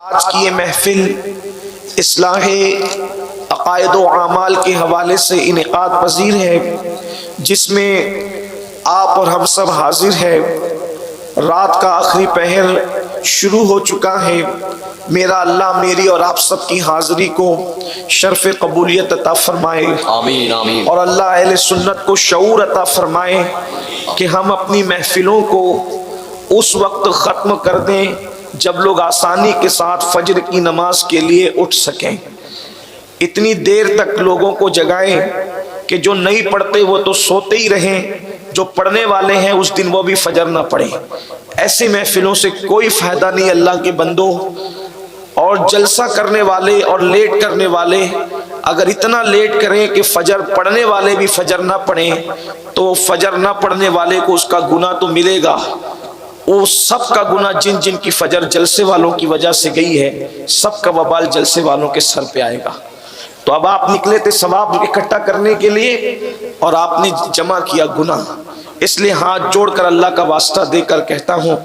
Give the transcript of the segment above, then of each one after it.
آج کی یہ محفل اصلاح عقائد و اعمال کے حوالے سے انعقاد پذیر ہے، جس میں آپ اور ہم سب حاضر ہیں۔ رات کا آخری پہر شروع ہو چکا ہے۔ میرا اللہ میری اور آپ سب کی حاضری کو شرف قبولیت عطا فرمائے، آمین آمین۔ اور اللہ اہل سنت کو شعور عطا فرمائے کہ ہم اپنی محفلوں کو اس وقت ختم کر دیں جب لوگ آسانی کے ساتھ فجر کی نماز کے لیے اٹھ سکیں۔ اتنی دیر تک لوگوں کو جگائیں کہ جو نہیں پڑھتے وہ تو سوتے ہی رہیں، جو پڑھنے والے ہیں اس دن وہ بھی فجر نہ پڑھیں۔ ایسی محفلوں سے کوئی فائدہ نہیں اللہ کے بندو۔ اور جلسہ کرنے والے اور لیٹ کرنے والے اگر اتنا لیٹ کریں کہ فجر پڑھنے والے بھی فجر نہ پڑھیں، تو فجر نہ پڑھنے والے کو اس کا گناہ تو ملے گا، وہ سب کا گناہ جن جن کی فجر جلسے والوں کی وجہ سے گئی ہے، سب کا وبال جلسے والوں کے سر پہ آئے گا۔ تو اب آپ نکلے تھے ثواب اکٹھا کرنے کے لیے اور آپ نے جمع کیا گناہ، اس لیے ہاتھ جوڑ کر اللہ کا واسطہ دے کر کہتا ہوں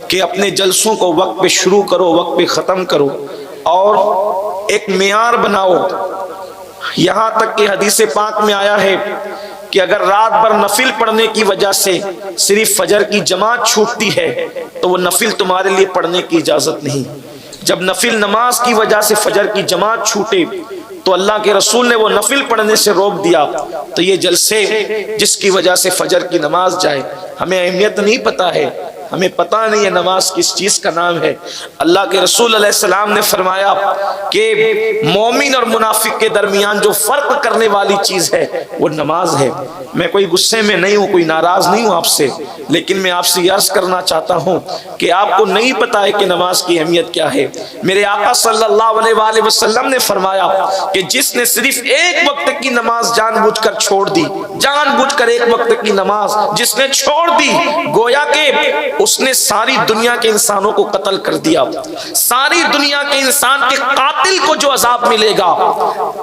کہ اپنے جلسوں کو وقت پہ شروع کرو، وقت پہ ختم کرو، اور ایک معیار بناؤ۔ یہاں تک کہ حدیث پاک میں آیا ہے کہ اگر رات بھر نفل پڑھنے کی وجہ سے صرف فجر کی جماعت چھوٹتی ہے تو وہ نفل تمہارے لیے پڑھنے کی اجازت نہیں۔ جب نفل نماز کی وجہ سے فجر کی جماعت چھوٹے تو اللہ کے رسول نے وہ نفل پڑھنے سے روک دیا، تو یہ جلسے جس کی وجہ سے فجر کی نماز جائے، ہمیں اہمیت نہیں پتا ہے، ہمیں پتہ نہیں ہے نماز کس چیز کا نام ہے۔ اللہ کے رسول علیہ السلام نے فرمایا کہ مومن اور منافق کے درمیان جو فرق کرنے والی چیز ہے وہ نماز ہے۔ میں کوئی غصے میں نہیں ہوں، کوئی ناراض نہیں ہوں آپ سے، لیکن میں آپ سے عرض کرنا چاہتا ہوں کہ آپ کو نہیں پتا ہے کہ نماز کی اہمیت کیا ہے۔ میرے آقا صلی اللہ علیہ وآلہ وسلم نے فرمایا کہ جس نے صرف ایک وقت کی نماز جان بوجھ کر چھوڑ دی، جان بوجھ کر ایک وقت کی نماز جس نے چھوڑ دی، گویا کہ اس نے ساری دنیا کے انسانوں کو قتل کر دیا۔ ساری دنیا کے انسان کے قاتل کو جو عذاب ملے گا،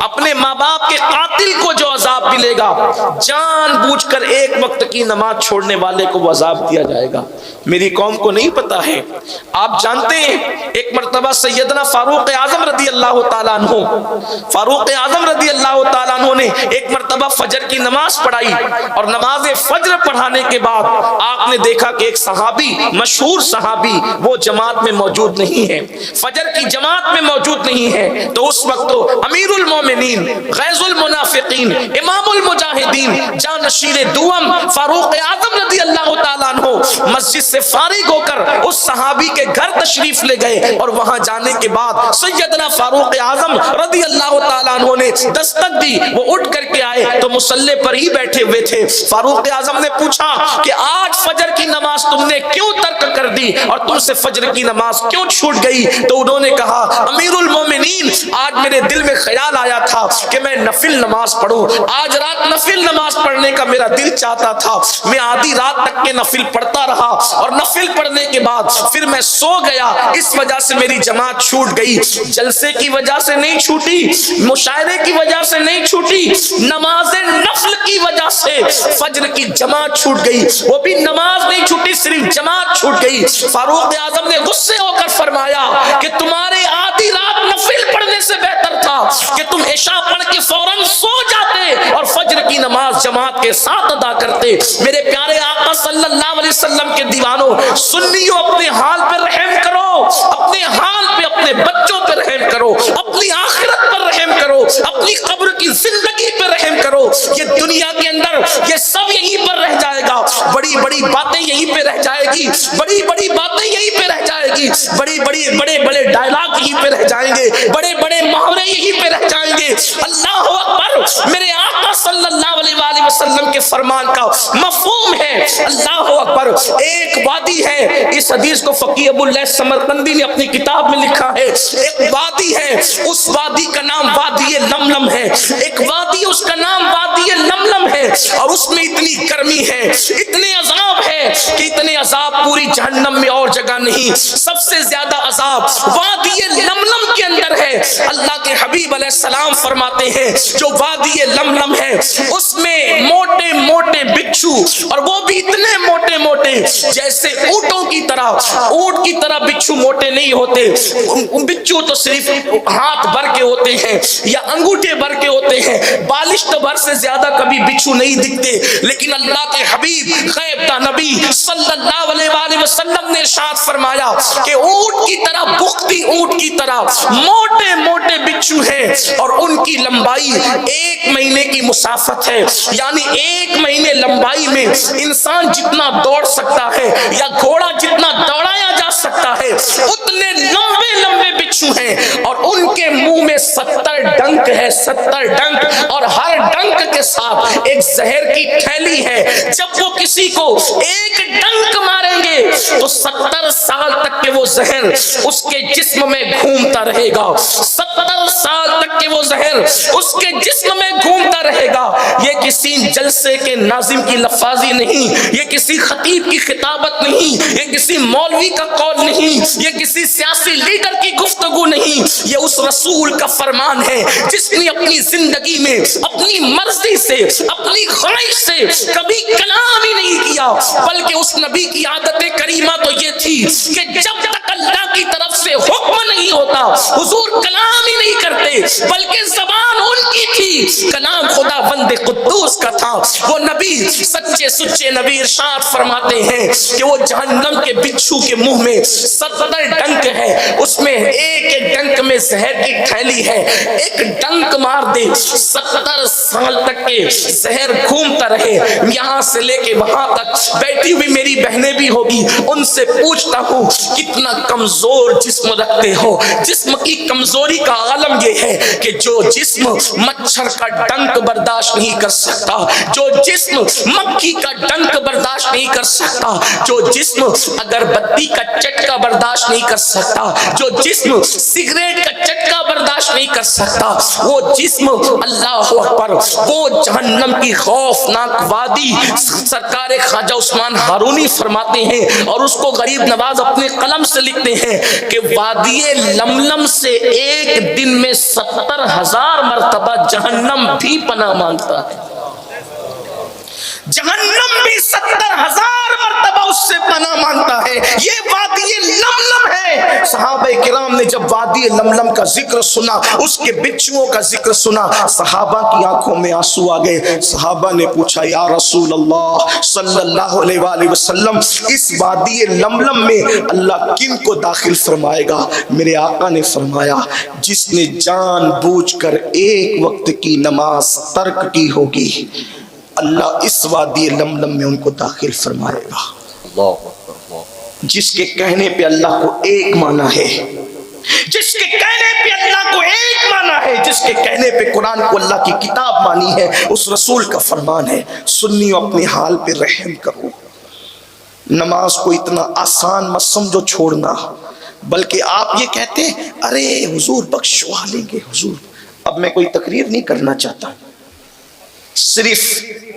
اپنے ماں باپ کے قاتل کو جو عذاب ملے گا، جان بوجھ کر ایک وقت کی نماز چھوڑنے والے کو وہ عذاب دیا جائے گا۔ میری قوم کو نہیں پتا ہے۔ آپ جانتے ہیں ایک مرتبہ سیدنا فاروق اعظم رضی اللہ تعالیٰ عنہ، فاروق اعظم رضی اللہ تعالیٰ عنہ نے ایک مرتبہ فجر کی نماز پڑھائی، اور نماز فجر پڑھانے کے بعد آپ نے دیکھا کہ ایک صحابی، مشہور صحابی، وہ جماعت میں موجود نہیں ہے، فجر کی جماعت میں موجود نہیں ہے۔ تو اس وقت امیر المومنین، غیظ المنافقین، امام المجاہدین، جانشین دوم فاروق اعظم رضی اللہ تعالیٰ عنہ مسجد سے فارغ ہو کر اس صحابی کے گھر تشریف لے گئے، اور وہاں جانے کے بعد سیدنا فاروق اعظم رضی اللہ تعالیٰ عنہ نے دستک دی، وہ اٹھ کر کے آئے تو مصلی پر ہی بیٹھے ہوئے تھے۔ فاروق اعظم نے پوچھا کہ آج فجر کی نماز تم نے کیوں ترک کر دی اور تم سے فجر کی نماز کیوں چھوٹ گئی؟ تو انہوں نے کہا امیر المومنین، آج میرے دل میں خیال آیا تھا کہ میں نفل نماز پڑھوں، آج رات نفل نماز پڑھنے کا میرا دل چاہتا تھا، میں آدھی رات تک کے نفل پڑھتا رہا، اور نفل پڑھنے کے بعد پھر میں سو گیا، اس وجہ سے میری جماعت چھوٹ گئی۔ جلسے کی وجہ سے نہیں چھوٹی، مشاعرے کی وجہ سے نہیں چھوٹی، نماز نفل کی وجہ سے فجر کی جماعت چھوٹ گئی، وہ بھی نماز نہیں چھوٹی، صرف جماعت چھوٹ گئی۔ فاروق اعظم نے غصے ہو کر فرمایا کہ تمہارے آدھی رات نفل پڑھنے سے بہتر تھا کہ تم عشاء پڑھ کے فوراً سو جاتے اور فجر کی نماز جماعت کے ساتھ ادا کرتے۔ میرے پیارے آقا صلی اللہ علیہ وسلم کے دیوانوں، سنیوں، اپنے حال پر رحم کرو، اپنے حال پہ، اپنے بچوں پہ رحم کرو، اپنی آخرت پر رحم کرو، اپنی قبر کی زندگی پہ رحم کرو۔ یہ دنیا کے اندر یہ سب یہیں پر رہ جائے گا، بڑی بڑی باتیں یہیں پہ رہ جائے گی، بڑی بڑی باتیں یہیں پہ رہ جائے گی، بڑے بڑے ڈائلاگ یہیں پہ رہ جائیں گے، بڑے بڑے محاورے یہیں پہ رہ جائیں گے۔ اللہ اکبر، میرے آقا صلی اللہ علیہ وآلہ وسلم کے فرمان کا مفہوم ہے اللہ اکبر۔ ایک وادی ہے، اس حدیث کو فقیہ ابو اللیث سمرقندی نے اپنی کتاب میں لکھا ہے، ایک وادی ہے، اس وادی کا نام وادی لملم ہے، ایک وادی اس کا نام وادی لملم ہے، اور اس میں اتنی گرمی ہے، اتنے عذاب ہے کہ اتنے عذاب پوری جہنم میں اور جگہ نہیں، سب سے زیادہ عذاب وادی لملم کے اندر ہے۔ اللہ کے حبیب علیہ السلام فرماتے ہیں جو وادی لملم ہے اس میں موٹے موٹے بچھو، اور وہ بھی اتنے موٹے موٹے جیسے اونٹوں کی طرح، اونٹ کی طرح بچھو موٹے نہیں ہوتے، بچھو تو صرف ہاتھ بھر کے ہوتے ہیں یا انگوٹھے بھر کے ہوتے ہیں، بالشت بھر سے زیادہ کبھی بچھو نہیں دکھتے، لیکن اللہ کے حبیب غیب کا نبی صلی اللہ علیہ وآلہ وسلم نے ارشاد فرمایا کہ اونٹ کی طرح، بختی اونٹ کی طرح موٹے موٹے بچھو ہیں، اور ان کی لمبائی 1 مہینے کی مسافت ہے، یعنی 1 مہینے لمبائی میں انسان جتنا دوڑ سکتا ہے یا گھوڑا جتنا دوڑایا جا سکتا ہے اتنے لمبے لمبے بچھو ہیں، اور ان کے منہ میں 70 ڈنک ہے، 70 ڈنک، اور ہر ڈنک کے ساتھ ایک زہر کی تھیلی ہے، جب وہ کسی کو ایک ڈنک ماریں گے تو 70 سال تک کے وہ زہر اس کے جسم میں گھومتا رہے گا، 70 سال تک کے وہ زہر اس کے جسم میں گھومتا رہے گا۔ یہ کسی جلسے کے ناظم کی لفاظی نہیں، یہ کسی خطیب کی خطابت نہیں، یہ کسی مولوی کا قول نہیں، یہ کسی سیاسی لیڈر کی گفتگو نہیں، یہ اس رسول کا فرمان ہے جس نے اپنی زندگی میں اپنی مرضی سے، اپنی خواہش سے کبھی کلام ہی نہیں کیا، بلکہ اس نبی کی عادت کریمہ تو یہ تھی کہ جب تک اللہ کی طرف سے حکم نہیں ہوتا حضور کلام ہی نہیں کرتے، بلکہ زبان ان کی تھی، کلام خدا بند قدوس کا تھا۔ وہ نبی سچے سچے نبی ارشاد فرماتے ہیں کہ وہ جہنم کے بچھو کے منہ میں 70 ڈنک ہے، اس میں ایک ایک ڈنک میں زہر کی تھیلی ہے، ایک ڈنک مار دے 70 سال تک کے زہر گھومتا رہے، یہاں سے لے کے وہاں تک۔ بیٹھی ہوئی میری بہنیں بھی ہوگی، ان سے پوچھتا ہوں کتنا کمزور جسم رکھتے ہو؟ جسم کی کمزوری کا عالم یہ ہے کہ جو جسم مچھر کا ڈنک برداشت نہیں کر سکتا، جو جسم مکھی کا ڈنک برداشت نہیں کر سکتا، جو جسم اگر بتی کا چٹکا برداشت نہیں کر سکتا، جو جسم سگریٹ کا چٹکا برداشت نہیں کر سکتا، وہ جسم اللہ اکبر، وہ جہنم کی خوفناک وادی سرکار خواجہ عثمان ہارونی فرماتے ہیں، اور اس کو غریب نواز اپنے قلم سے لکھتے ہیں کہ وادی لملم سے ایک دن میں 70,000 مرتبہ جہنم بھی پناہ مانگتا ہے، جہنم بھی 70,000 مرتبہ اس سے پناہ مانگتا ہے۔ یہ وادی لملم ہے۔ صحابہ کرام نے جب وادی لملم کا ذکر سنا، اس کے بچھوؤں کا ذکر سنا، صحابہ کی آنکھوں میں آنسو آ گئے۔ صحابہ نے پوچھا یا رسول اللہ صلی اللہ علیہ وآلہ وسلم، اس وادی لملم میں اللہ کن کو داخل فرمائے گا؟ میرے آقا نے فرمایا جس نے جان بوجھ کر ایک وقت کی نماز ترک کی ہوگی، اللہ اس وادی لملم میں ان کو داخل فرمائے گا۔ جس کے کہنے پہ اللہ کو ایک معنی ہے، جس کے کہنے پہ اللہ کو ایک معنی ہے، جس کے کہنے پہ قرآن کو اللہ کی کتاب مانی ہے، اس رسول کا فرمان ہے سنیو اپنے حال پہ رحم کرو۔ نماز کو اتنا آسان مت سمجھو چھوڑنا، بلکہ آپ یہ کہتے ہیں ارے حضور بخشوا لیں گے حضور۔ اب میں کوئی تقریر نہیں کرنا چاہتا، صرف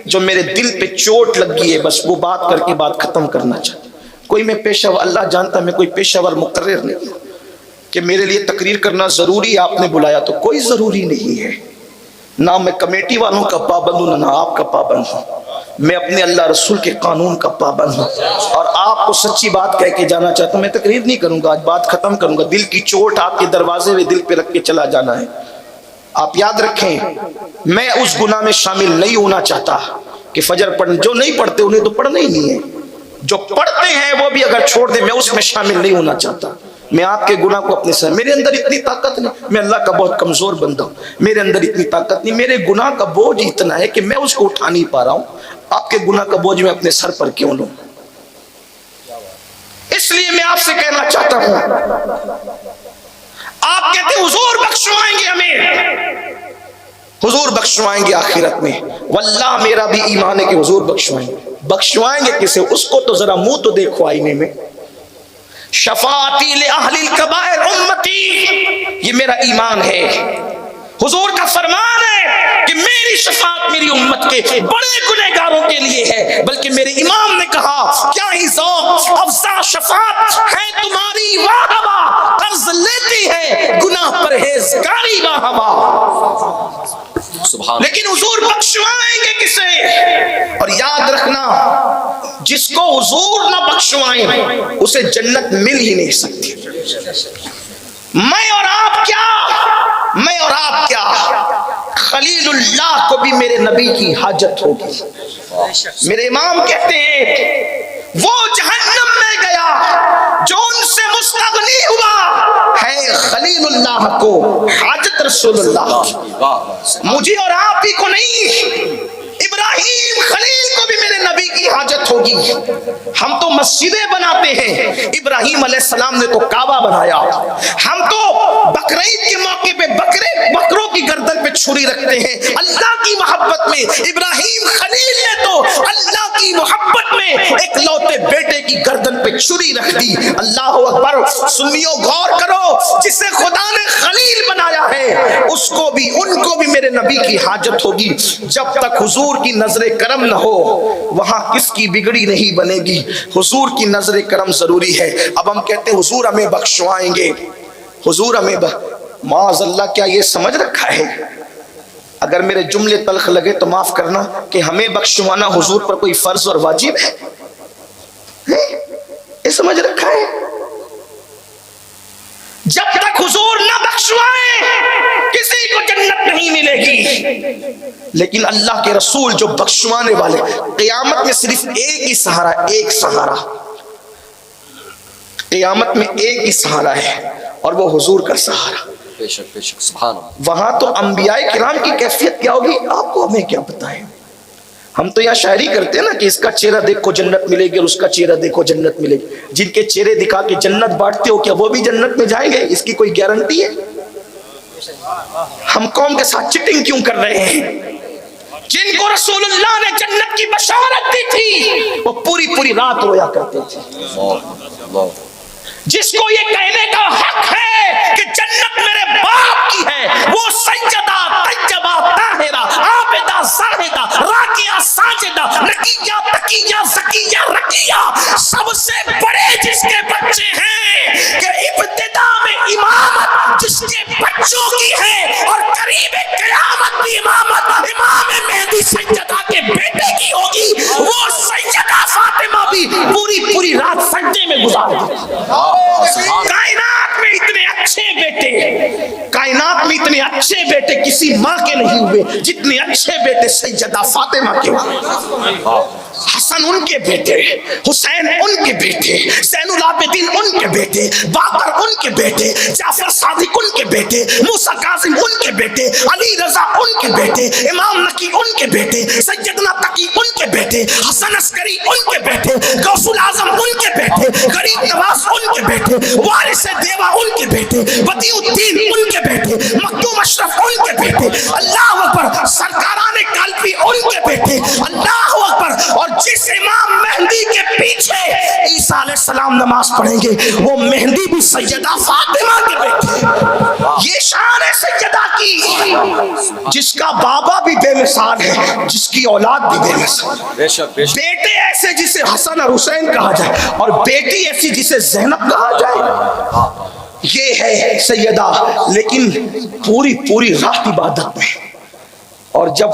جو میرے دل پہ چوٹ لگ گئی ہے بس وہ بات کر کے بات ختم کرنا چاہتا۔ کوئی میں پیشہ ور، اللہ جانتا میں کوئی پیشہ ور مقرر نہیں کہ میرے لیے تقریر کرنا ضروری، آپ نے بلایا تو کوئی ضروری نہیں ہے، نہ میں کمیٹی والوں کا پابند ہوں نہ آپ کا پابند ہوں، میں اپنے اللہ رسول کے قانون کا پابند ہوں، اور آپ کو سچی بات کہہ کے جانا چاہتا ہوں۔ میں تقریر نہیں کروں گا، آج بات ختم کروں گا، دل کی چوٹ آپ کے دروازے میں دل پہ رکھ کے چلا جانا ہے۔ آپ یاد رکھیں میں اس گناہ میں شامل نہیں ہونا چاہتا کہ فجر پڑھنے، جو نہیں پڑھتے انہیں تو پڑھنا ہی نہیں ہے، جو پڑھتے ہیں وہ بھی اگر چھوڑ دیں میں اس میں شامل نہیں ہونا چاہتا۔ میں آپ کے گناہ کو اپنے ساتھ، میرے اندر اتنی طاقت نہیں، میں اللہ کا بہت کمزور بندہ ہوں، میرے اندر اتنی طاقت نہیں، میرے گناہ کا بوجھ اتنا ہے کہ میں اس کو اٹھا نہیں پا رہا ہوں۔ آپ کے گناہ کا بوجھ میں اپنے سر پر کیوں لوں؟ اس لیے میں آپ سے کہنا چاہتا ہوں، آپ کہتے ہیں حضور بخشوائیں گے ہمیں، حضور بخشوائیں گے آخرت میں، واللہ میرا بھی ایمان ہے کہ حضور بخشوائیں گے۔ بخشوائیں گے کسے؟ اس کو تو ذرا منہ تو دیکھو آئینے میں۔ شفاعتی لأہل الکبائر امتی، یہ میرا ایمان ہے، حضور کا فرمان ہے کہ میری شفاعت میری امت کے بڑے گنہگاروں کے لیے ہے، بلکہ میرے امام نے کہا کیا ہی ذوق افزا شفاعت ہے تمہاری، واہ واہ قرض لیتی ہے گناہ پرہیزگاری، واہ واہ لیکن حضور بخشوائیں گے کسے؟ اور یاد رکھنا جس کو حضور نہ بخشوائیں اسے جنت مل ہی نہیں سکتی۔ میں اور آپ کیا خلیل اللہ کو بھی میرے نبی کی حاجت ہوگی۔ میرے امام کہتے ہیں وہ جہنم میں گیا جو ان سے مستغنی ہوا ہے خلیل اللہ کو حاجت رسول اللہ، مجھے اور آپ ہی کو نہیں، ابراہیم خلیل کو بھی میرے نبی کی حاجت ہوگی۔ ہم تو مسجدیں بناتے ہیں، ابراہیم علیہ السلام نے تو کعبہ بنایا۔ ہم تو بقرعید کے موقع پہ بکروں کی گردن پہ چھری رکھتے ہیں اللہ کی محبت میں۔ ابراہیم خلیل نے تو اللہ کی محبت میں ایک لوتے بیٹے کی گردن پہ چھری رکھ دی۔ اللہ اکبر۔ سنیو غور کرو، جسے خدا نے خلیل بنایا ہے اس کو بھی ان کو بھی میرے نبی کی حاجت ہوگی۔ جب تک حضور کی نظر کرم نہ ہو وہاں کس کی بگڑی نہیں بنے گی۔ حضور کی نظر کرم ضروری ہے۔ اب ہم کہتے ہیں حضور ہمیں بخشوائیں گے، حضور ہمیں معاذ اللہ کیا یہ سمجھ رکھا ہے؟ اگر میرے جملے تلخ لگے تو معاف کرنا کہ ہمیں بخشوانا حضور پر کوئی فرض اور واجب ہے؟ یہ سمجھ رکھا ہے؟ جب تک حضور نہ بخشوائیں کسی کو جنت نہیں ملے گی۔ لیکن اللہ کے رسول جو بخشوانے والے، قیامت میں صرف ایک ہی سہارا، قیامت میں ایک ہی سہارا ہے اور وہ حضور کا سہارا۔ بے شک سبحان اللہ۔ وہاں تو انبیاء کرام کی کیفیت کیا ہوگی آپ کو ہمیں کیا پتہ ہے؟ ہم تو یہاں شاعری کرتے ہیں نا کہ اس کا چہرہ دیکھو جنت ملے گی اور اس کا چہرہ دیکھو جنت ملے گی۔ جن کے چہرے دکھا کے جنت بانٹتے ہو کیا وہ بھی جنت میں جائیں گے؟ اس کی کوئی گارنٹی ہے؟ ہم قوم کے ساتھ چٹنگ کیوں کر رہے ہیں؟ جن کو رسول اللہ نے جنت کی بشارت دی تھی وہ پوری رات رویا کرتے تھے۔ جس کو یہ کہنے کا حق ہے کہ جنت میرے باپ کی ہے وہ سجدہ طیبہ طاہرہ عابدہ زاہدہ راکعہ ساجدہ نقیہ تقیہ زکیہ رقیہ سب سے بڑے جس کے بچے ہیں کہ ابتدا میں امامت جس کے بچوں کی ہے اور قریب قیامت بھی امامت امام مہدی سیدہ کے بیٹے کی ہوگی، وہ سیدہ فاطمہ بھی پوری رات سجدے میں گزار دی۔ کائنات میں اتنے اچھے بیٹے کسی ماں کے نہیں ہوئے جتنے اچھے بیٹے سیدہ فاطمہ کے ہوئے۔ حسن ان کے بیٹے، حسین ان کے بیٹے، زین العابدین ان کے بیٹے، باقر ان کے بیٹے، جعفر صادق ان کے بیٹے، موسیٰ کاظم ان کے بیٹے، علی رضا ان کے بیٹے، امام نقی ان کے بیٹے، سیدنا تقی ان کے بیٹے، حسن عسکری ان کے بیٹے، غوث العظم ان کے بیٹے، غریب نواز ان کے بیٹے، وارث دیوا ان کے بیٹے، بدیع الدین ان کے بیٹے، مخدوم اشرف ان کے بیٹے، اللہ اکبر، سرکاران قلبی ان کے بیٹے، اللہ اکبر۔ اور جس امام مہدی کے پیچھے عیسیٰ علیہ السلام نماز پڑھیں گے وہ مہدی بھی سیدہ فاطمہ کے بیٹے۔ یہ شان ہے سیدہ کی، جس کا بابا بھی بے مثال ہے، جس کی اولاد بھی بے مثال۔ بیٹے ایسے جسے حسن اور حسین کہا جائے اور بیٹی ایسی جسے زینب کہا جائے، یہ ہے سیدہ۔ لیکن پوری رات عبادت میں، اور جب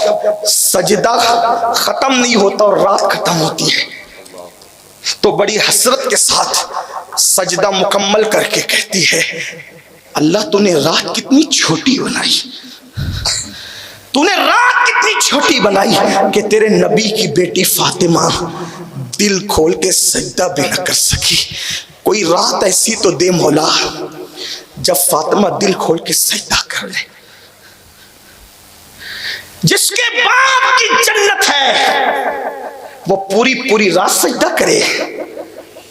سجدہ ختم نہیں ہوتا اور رات ختم ہوتی ہے تو بڑی حسرت کے ساتھ سجدہ مکمل کر کے کہتی ہے اللہ تو نے رات کتنی چھوٹی بنائی، تو نے رات کتنی چھوٹی بنائی کہ تیرے نبی کی بیٹی فاطمہ دل کھول کے سجدہ بھی نہ کر سکی۔ کوئی رات ایسی تو دے مولا جب فاطمہ دل کھول کے سجدہ کر لے۔ جس کے باپ کی جنت ہے وہ پوری رات سجدہ کرے،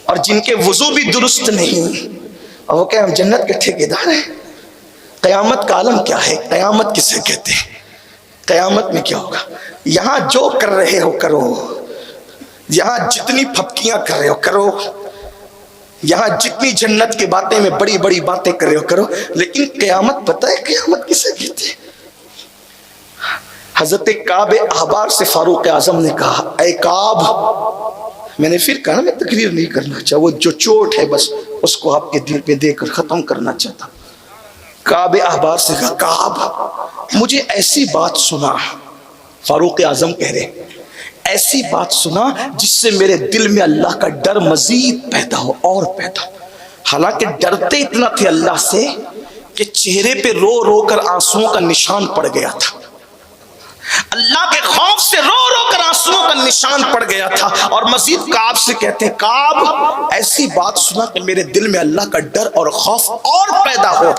اور جن کے وضو بھی درست نہیں اور وہ کہ ہم جنت کے ٹھیکیدار ہیں۔ قیامت کا عالم کیا ہے؟ قیامت کسے کہتے ہیں؟ قیامت میں کیا ہوگا؟ یہاں جو کر رہے ہو کرو، یہاں جتنی پھپکیاں کر رہے ہو کرو، یہاں جتنی جنت کے باتیں میں بڑی باتیں کر رہے ہو کرو، لیکن قیامت پتہ ہے قیامت کسے کہتے ہیں؟ حضرت کعب احبار سے فاروق اعظم نے کہا اے کعب، میں نے پھر کہا میں تقریر نہیں کرنا چاہتا، وہ جو چوٹ ہے بس اس کو آپ کے دل پہ دے کر ختم کرنا چاہتا۔ کعب احبار سے کہا کعب مجھے ایسی بات سنا، فاروق اعظم کہہ رہے، ایسی بات سنا جس سے میرے دل میں اللہ کا ڈر مزید پیدا ہو اور پیدا ہو۔ حالانکہ ڈرتے اتنا تھے اللہ سے کہ چہرے پہ رو رو کر آنسوؤں کا نشان پڑ گیا تھا، اللہ کے خوف سے رو رو کر آنسوؤں کا نشان پڑ گیا تھا۔ اور مزید کعب سے کہتے ہیں، کعب ایسی بات سنا کہ میرے دل میں اللہ کا ڈر اور خوف اور پیدا ہو۔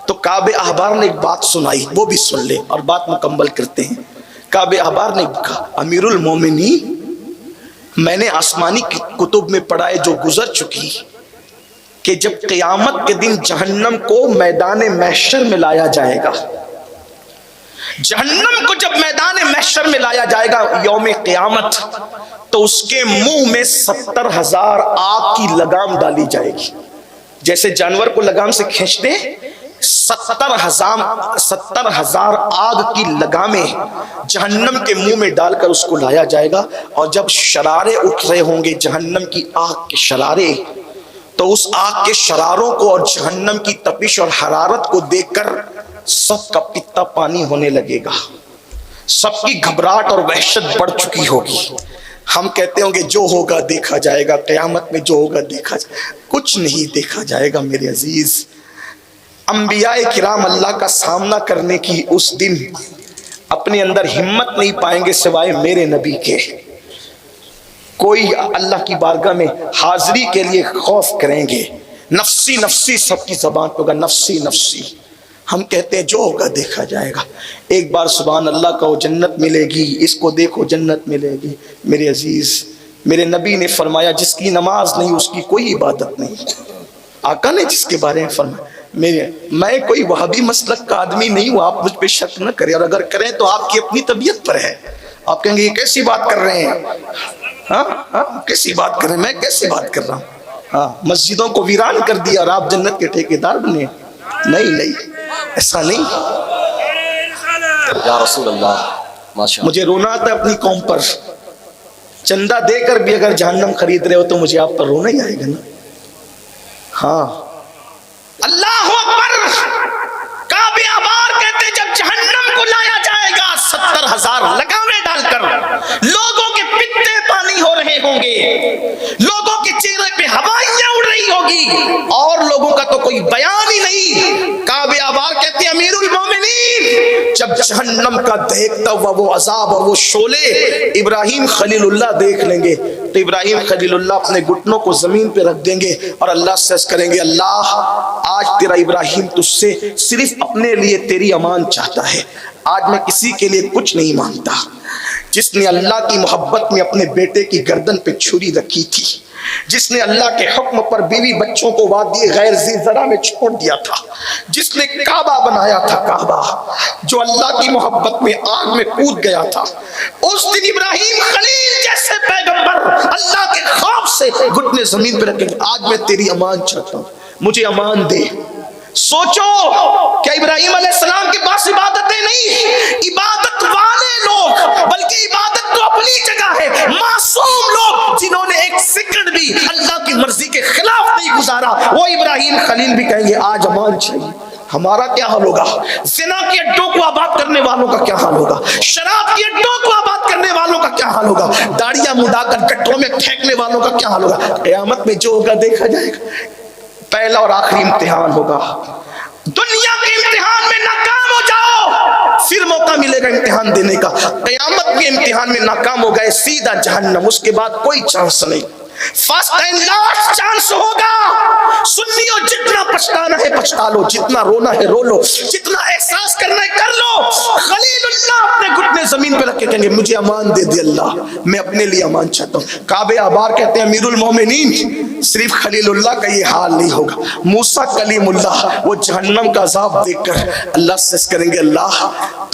تو کعب احبار نے ایک بات سنائی، وہ بھی سن لے اور بات مکمل کرتے ہیں۔ کعب احبار نے کہا، امیر المومنین، میں نے آسمانی کتب میں پڑھا ہے جو گزر چکی کہ جب قیامت کے دن جہنم کو میدان محشر میں لایا جائے گا، جہنم کو جب میدان محشر میں لایا جائے گا یوم قیامت، تو اس کے منہ میں 70,000 آگ کی لگام ڈالی جائے گی۔ جیسے جانور کو لگام سے کھینچتے 70,000 آگ کی لگامیں جہنم کے منہ میں ڈال کر اس کو لایا جائے گا۔ اور جب شرارے اٹھ رہے ہوں گے جہنم کی آگ کے شرارے، تو اس آگ کے شراروں کو اور جہنم کی تپش اور حرارت کو دیکھ کر سب کا پتا پانی ہونے لگے گا، سب کی گھبراہٹ اور وحشت بڑھ چکی ہوگی۔ ہم کہتے ہوں گے جو ہوگا دیکھا جائے گا، قیامت میں جو ہوگا دیکھا جائے گا، کچھ نہیں دیکھا جائے گا میرے عزیز۔ انبیاء کرام اللہ کا سامنا کرنے کی اس دن اپنے اندر ہمت نہیں پائیں گے سوائے میرے نبی کے۔ کوئی اللہ کی بارگاہ میں حاضری کے لیے خوف کریں گے، نفسی نفسی سب کی زبان پہ ہوگا، نفسی نفسی۔ ہم کہتے ہیں جو ہوگا دیکھا جائے گا۔ ایک بار سبحان اللہ کہو جنت ملے گی، اس کو دیکھو جنت ملے گی۔ میرے عزیز، میرے نبی نے فرمایا جس کی نماز نہیں اس کی کوئی عبادت نہیں۔ آقا نے جس کے بارے میں فرمایا، میں کوئی وہابی مسلک کا آدمی نہیں ہوں، آپ مجھ پہ شک نہ کریں، اور اگر کریں تو آپ کی اپنی طبیعت پر ہے۔ آپ کہیں گے یہ کیسی بات کر رہے ہیں، ہاں کیسی بات کر رہے ہیں، میں کیسی بات کر رہا ہوں؟ ہاں، مسجدوں کو ویران کر دیا اور آپ جنت کے ٹھیکیدار بنے؟ نہیں، ایسا نہیں۔ یا رسول اللہ، ماشاءاللہ۔ مجھے رونا آتا ہے اپنی قوم پر، چندہ دے کر بھی اگر جہنم خرید رہے ہو تو مجھے آپ پر رونا ہی آئے گا نا۔ ہاں، اللہ اکبر۔ کعب احبار کہتے جب جہنم کو لایا جائے گا 70,000 لگامیں ڈال کر لوگوں کے پتے پانی ہو رہے ہوں گے، لوگوں کے چہرے پہ ہوائیاں اڑ رہی ہوگی اور لوگوں کا تو کوئی بیان ہی نہیں۔ کعب احبار کہتے ہیں امیر المومنین، جب جہنم کا دیکھتا ہوا وہ عذاب اور وہ شعلے ابراہیم خلیل اللہ دیکھ لیں گے تو ابراہیم خلیل اللہ اپنے گھٹنوں کو زمین پہ رکھ دیں گے اور اللہ سے عرض کریں گے، اللہ آج تیرا ابراہیم تجھ سے صرف اپنے لیے تیری امان چاہتا ہے، آج میں کسی کے لیے کچھ نہیں مانگتا۔ جس نے اللہ کی محبت میں اپنے بیٹے کی گردن پہ چھری رکھی تھی، جس نے اللہ کے حکم پر بیوی بچوں کو وادی غیر ذی زرع میں چھوڑ دیا تھا، جس نے کعبہ بنایا تھا، کعبہ جو اللہ کی محبت میں آگ میں کود گیا تھا، اس دن ابراہیم خلیل جیسے پیغمبر اللہ کے خوف سے گھٹنے زمین پہ رکھیں گے، آج میں تیری امان چاہتا ہوں، مجھے امان دے۔ سوچو کہ ابراہیم علیہ السلام کے پاس عبادتیں نہیں، عبادت والے لوگ، بلکہ عبادت تو اپنی جگہ ہے، معصوم لوگ جنہوں نے ایک سیکنڈ بھی اللہ کی مرضی کے خلاف نہیں گزارا، وہ ابراہیم خلیل بھی کہیں گے آج امان چاہیے۔ ہمارا کیا حال ہوگا؟ زنا کے اڈوں کو آباد کرنے والوں کا کیا حال ہوگا؟ شراب کے اڈوں کو آباد کرنے والوں کا کیا حال ہوگا؟ داڑیاں مڈا کر گٹروں میں پھینکنے والوں کا کیا حال ہوگا؟ قیامت میں جو ہوگا دیکھا جائے گا۔ پہلا اور آخری امتحان ہوگا، دنیا کے امتحان میں ناکام ہو جاؤ پھر موقع ملے گا امتحان دینے کا، قیامت کے امتحان میں ناکام ہو گئے سیدھا جہنم، اس کے بعد کوئی چانس نہیں، فرسٹ اینڈ لاسٹ چانس ہوگا۔ سنیو، جتنا پچھتانا ہے پچھتا لو، جتنا رونا ہے رو لو، جتنا احساس کرنا ہے کر لو۔ خلیل اللہ اپنے گھٹنے زمین پہ رکھ کے کہیں گے مجھے امان دے دے اللہ، میں اپنے لیے امان چاہتا ہوں۔ کعب احبار کہتے ہیں امیر المومنین، صرف خلیل اللہ کا یہ حال نہیں ہوگا، موسیٰ کلیم اللہ وہ جہنم کا عذاب دیکھ کر اللہ سے کریں گے اللہ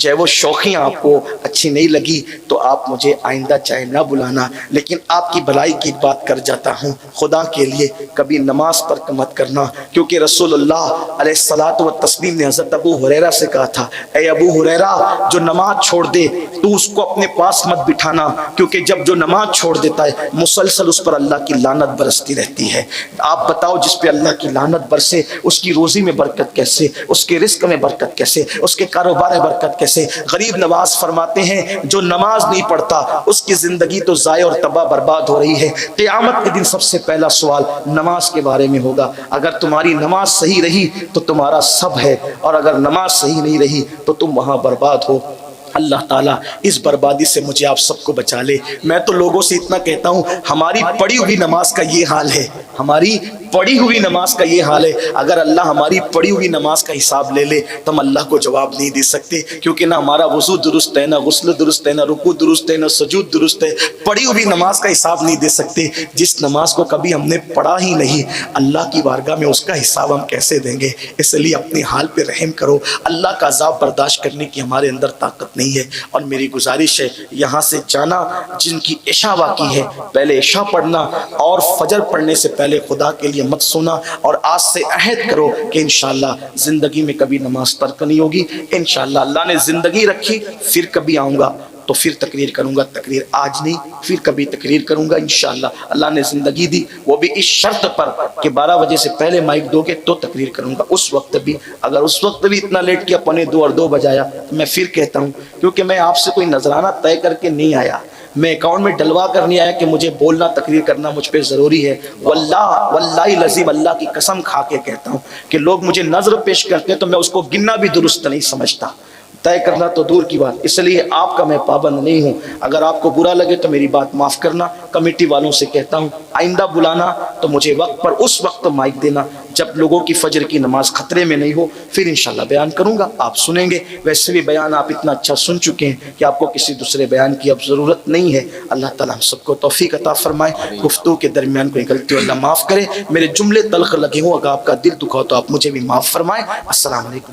جو وہ شوخیاں آپ کو اچھی نہیں لگی تو آپ مجھے آئندہ چاہے نہ بلانا، لیکن آپ کی بھلائی کی بات کر جاتا ہوں، خدا کے لیے کبھی نماز ترک مت کرنا، کیونکہ رسول اللہ علیہ الصلوۃ والتسلیم نے حضرت ابو ہریرہ سے کہا تھا، اے ابو ہریرہ جو نماز چھوڑ دے تو اس کو اپنے پاس مت بٹھانا، کیونکہ جب جو نماز چھوڑ دیتا ہے مسلسل اس پر اللہ کی لعنت برستی رہتی ہے۔ آپ بتاؤ جس پہ اللہ کی لعنت برسے اس کی روزی میں برکت کیسے، اس کے رزق میں برکت کیسے، اس کے کاروبار میں برکت کیسے؟ غریب نواز فرماتے ہیں جو نماز نہیں پڑھتا اس کی زندگی تو ضائع اور تباہ برباد ہو رہی ہے۔ قیامت کے دن سب سے پہلا سوال نماز کے بارے میں ہوگا، اگر تمہاری نماز صحیح رہی تو تمہارا سب ہے، اور اگر نماز صحیح نہیں رہی تو تم وہاں برباد ہو۔ اللہ تعالیٰ اس بربادی سے مجھے آپ سب کو بچا لے۔ میں تو لوگوں سے اتنا کہتا ہوں ہماری پڑھی ہوئی نماز کا یہ حال ہے، ہماری پڑھی ہوئی نماز کا یہ حال ہے، اگر اللہ ہماری پڑھی ہوئی نماز کا حساب لے لے تو ہم اللہ کو جواب نہیں دے سکتے، کیونکہ نہ ہمارا وضو درست ہے، نہ غسل درست ہے، نہ رکوع درست ہے، نہ سجود درست ہے۔ پڑھی ہوئی نماز کا حساب نہیں دے سکتے، جس نماز کو کبھی ہم نے پڑھا ہی نہیں، اللہ کی بارگاہ میں اس کا حساب ہم کیسے دیں گے؟ اس لیے اپنے حال پہ رحم کرو، اللہ کا عذاب برداشت کرنے کی ہمارے اندر طاقت نہیں ہے۔ اور میری گزارش ہے یہاں سے جانا جن کی عشاء باقی ہے پہلے عشاء پڑھنا، اور فجر پڑھنے سے پہلے خدا کے لیے مت سونا، اور آج سے عہد کرو کہ انشاءاللہ زندگی میں کبھی نماز ترک نہیں ہوگی۔ انشاءاللہ اللہ نے زندگی رکھی پھر کبھی آؤں گا تو پھر تقریر کروں گا، تقریر آج نہیں پھر کبھی تقریر کروں گا انشاءاللہ۔ اللہ نے زندگی دی وہ بھی اس شرط پر کہ 12 بجے سے پہلے مائک دو گے تو تقریر کروں گا۔ اس وقت بھی اگر اس وقت بھی اتنا لیٹ کیا 1:45 اور 2 بجایا تو میں پھر کہتا ہوں، کیونکہ میں آپ سے کوئی نذرانہ طے کر کے نہیں آیا، میں اکاؤنٹ میں ڈلوا کر نہیں آیا کہ مجھے بولنا تقریر کرنا مجھ پہ ضروری ہے۔ واللہ العظیم اللہ کی قسم کھا کے کہتا ہوں کہ لوگ مجھے نظر پیش کرتے ہیں تو میں اس کو گننا بھی درست نہیں سمجھتا، طے کرنا تو دور کی بات، اس لیے آپ کا میں پابند نہیں ہوں۔ اگر آپ کو برا لگے تو میری بات معاف کرنا، کمیٹی والوں سے کہتا ہوں آئندہ بلانا تو مجھے وقت پر اس وقت مائک دینا جب لوگوں کی فجر کی نماز خطرے میں نہیں ہو، پھر انشاءاللہ بیان کروں گا، آپ سنیں گے۔ ویسے بھی بیان آپ اتنا اچھا سن چکے ہیں کہ آپ کو کسی دوسرے بیان کی اب ضرورت نہیں ہے۔ اللہ تعالیٰ ہم سب کو توفیق عطا فرمائے، گفتگو کے درمیان کوئی غلطی اللہ معاف کرے، میرے جملے تلخ لگے ہوں اگر آپ کا دل دکھا تو آپ مجھے بھی معاف فرمائیں۔ السلام علیکم۔